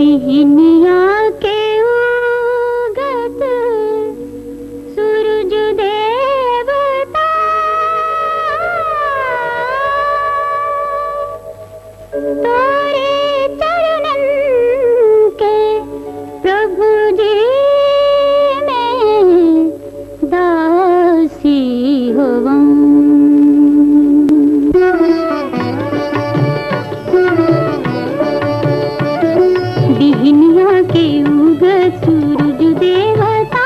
बिहनिया के उगत सूरज देवता तोरे चरणन के प्रभु जी में दासी होवं। बिहनिया के उगत सूरज देवता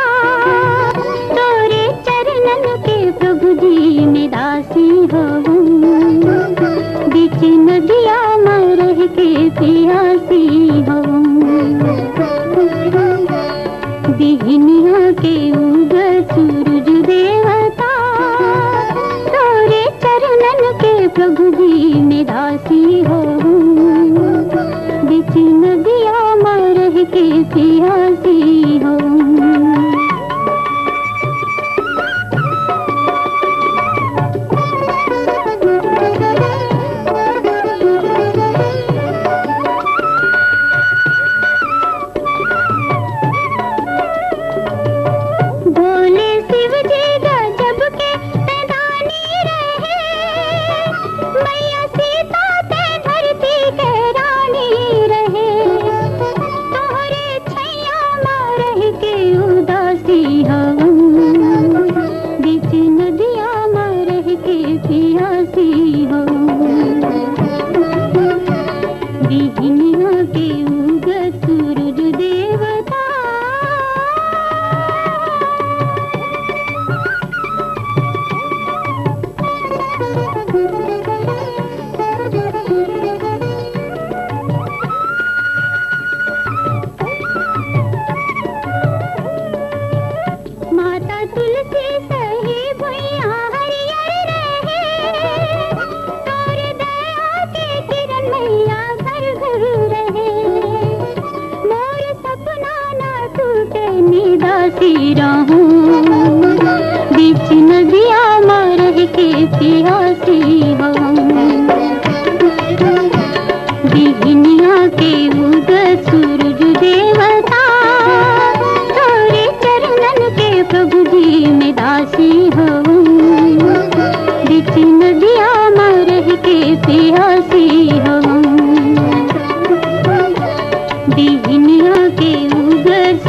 तोरे चरणन के प्रभु जी में दासी होवं। बीच नदिया में रह के प्यासी होवं। बिहनिया के उगत सूरज देवता तोरे चरणन के प्रभु जी में दासी होवं। बीच नदिया में रह के प्यासी होवं। बिहनिया के उगत सूरज देवता माता तुलसी सही भुइया हरियर रहे। तोर दया के किरण मैया घर घर रहे। मोर सपना ना टूटे निदासी रहूं। बीच नदिया में रह के प्यासी होवं। बिहनिया के उगत सूरज देवता तोरे चरणन के प्रभु जी में दासी होवं। बीच नदिया में रह के प्यासी होवं। बिहनिया के उगत